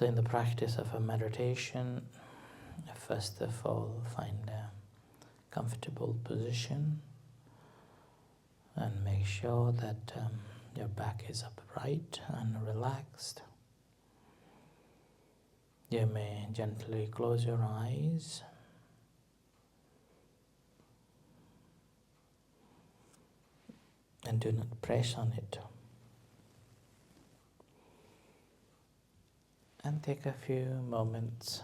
So in the practice of a meditation, first of all, find a comfortable position and make sure that your back is upright and relaxed. You may gently close your eyes and do not press on it. And take a few moments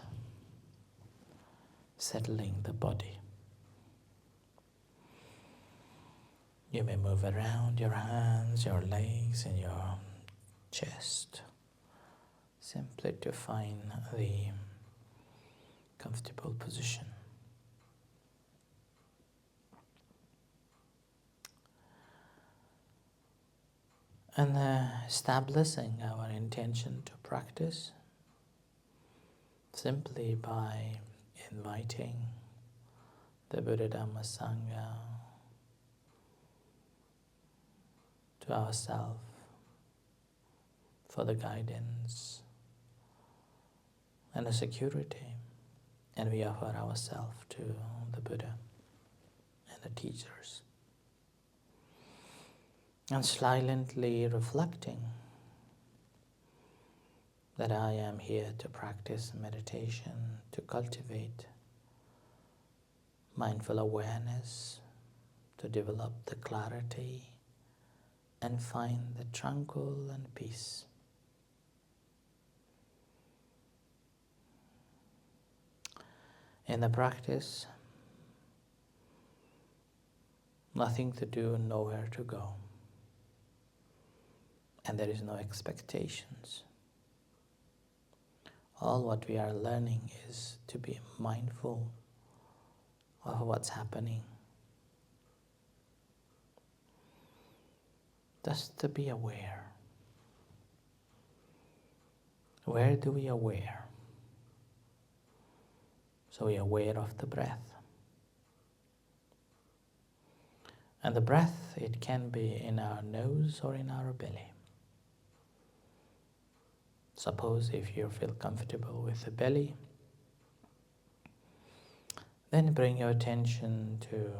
settling the body. You may move around your hands, your legs, and your chest, simply to find the comfortable position. And establishing our intention to practice simply by inviting the Buddha Dhamma Sangha to ourselves for the guidance and the security, and we offer ourselves to the Buddha and the teachers. And silently reflecting that I am here to practice meditation, to cultivate mindful awareness, to develop the clarity and find the tranquil and peace. In the practice, nothing to do, nowhere to go. And there is no expectations. All what we are learning is to be mindful of what's happening. Just to be aware. Where do we aware? So we are aware of the breath. And the breath, it can be in our nose or in our belly. Suppose if you feel comfortable with the belly, then bring your attention to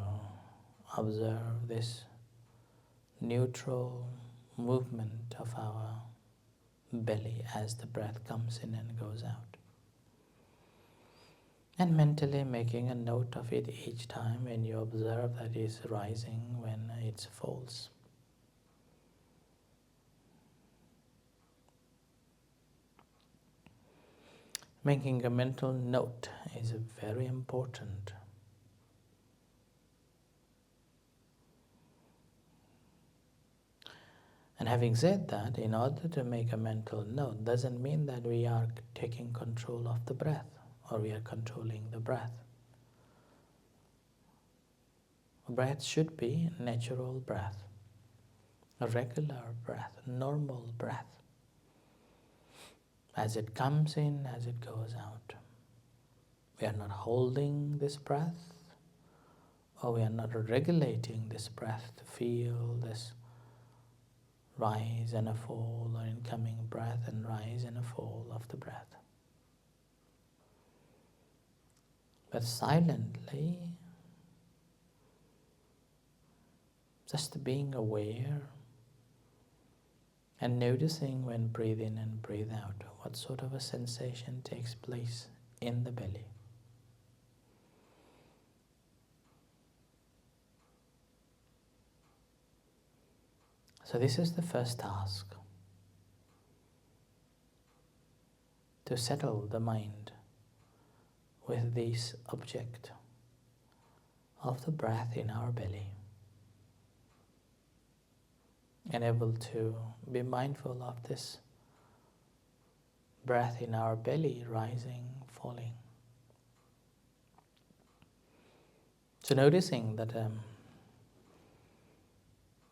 observe this neutral movement of our belly as the breath comes in and goes out. And mentally making a note of it each time when you observe that it is rising, when it falls. Making a mental note is very important. And having said that, in order to make a mental note doesn't mean that we are taking control of the breath or we are controlling the breath. Breath should be natural breath, a regular breath, normal breath. As it comes in, as it goes out. We are not holding this breath, or we are not regulating this breath to feel this rise and a fall, or incoming breath and rise and a fall of the breath. But silently, just being aware and noticing when breathe in and breathe out, what sort of a sensation takes place in the belly. So this is the first task, to settle the mind with this object of the breath in our belly. And able to be mindful of this breath in our belly, rising, falling. So noticing that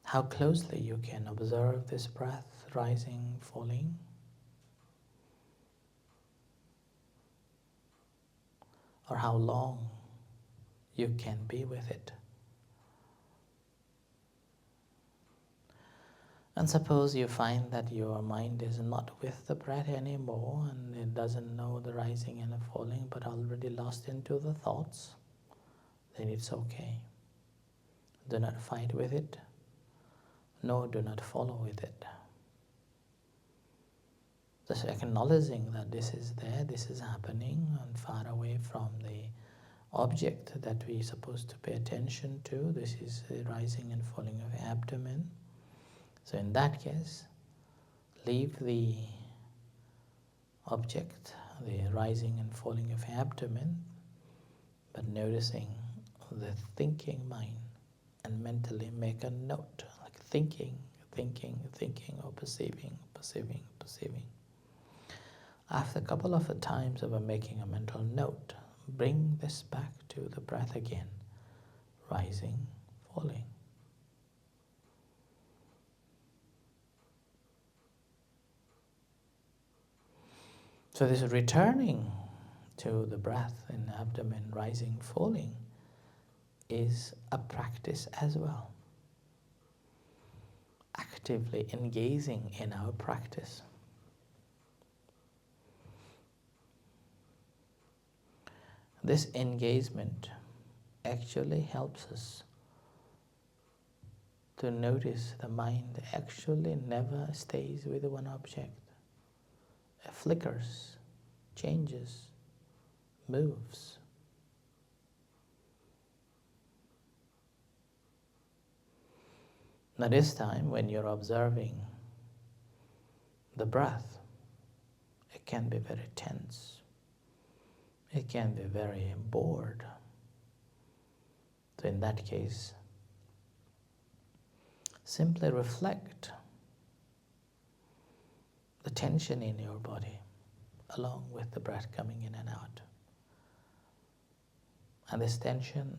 how closely you can observe this breath rising, falling. Or how long you can be with it. And suppose you find that your mind is not with the breath anymore and it doesn't know the rising and the falling but already lost into the thoughts, then it's okay. Do not fight with it, nor do not follow with it. Just acknowledging that this is there, this is happening, and far away from the object that we're supposed to pay attention to. This is the rising and falling of the abdomen. So in that case, leave the object, the rising and falling of the abdomen, but noticing the thinking mind, and mentally make a note, like thinking, or perceiving. After a couple of times of making a mental note, bring this back to the breath again, rising, falling. So this returning to the breath in the abdomen, rising, falling, is a practice as well. Actively engaging in our practice. This engagement actually helps us to notice the mind actually never stays with one object. It flickers, changes, moves. Now this time when you're observing the breath, it can be very tense. It can be very bored. So in that case, simply reflect the tension in your body along with the breath coming in and out. And this tension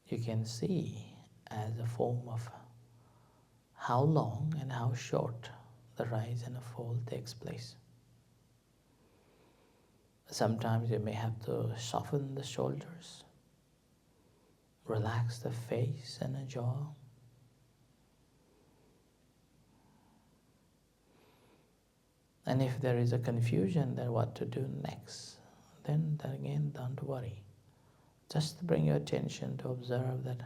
you can see as a form of how long and how short the rise and the fall takes place. Sometimes you may have to soften the shoulders, relax the face and the jaw. And if there is a confusion then what to do next, then again don't worry. Just bring your attention to observe that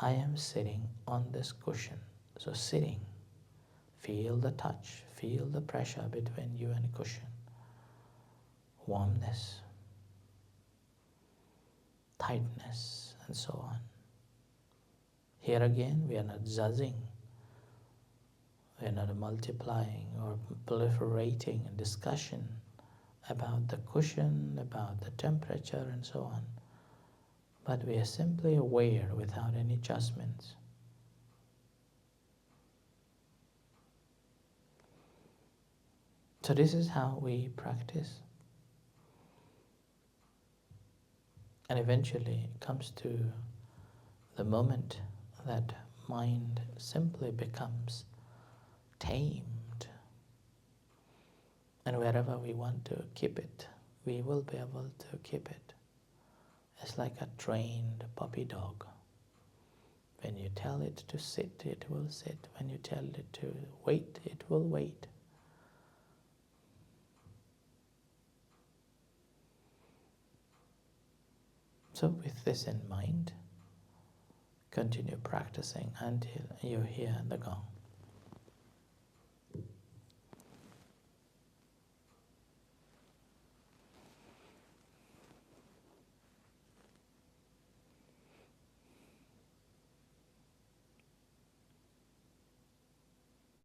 I am sitting on this cushion. So sitting, feel the touch, feel the pressure between you and the cushion. Warmness, tightness, and so on. Here again, we are not judging. We are not multiplying or proliferating a discussion about the cushion, about the temperature, and so on. But we are simply aware without any judgments. So this is how we practice. And eventually it comes to the moment that mind simply becomes tamed. And wherever we want to keep it, we will be able to keep it. It's like a trained puppy dog. When you tell it to sit, it will sit. When you tell it to wait, it will wait. So with this in mind, continue practicing until you hear the gong.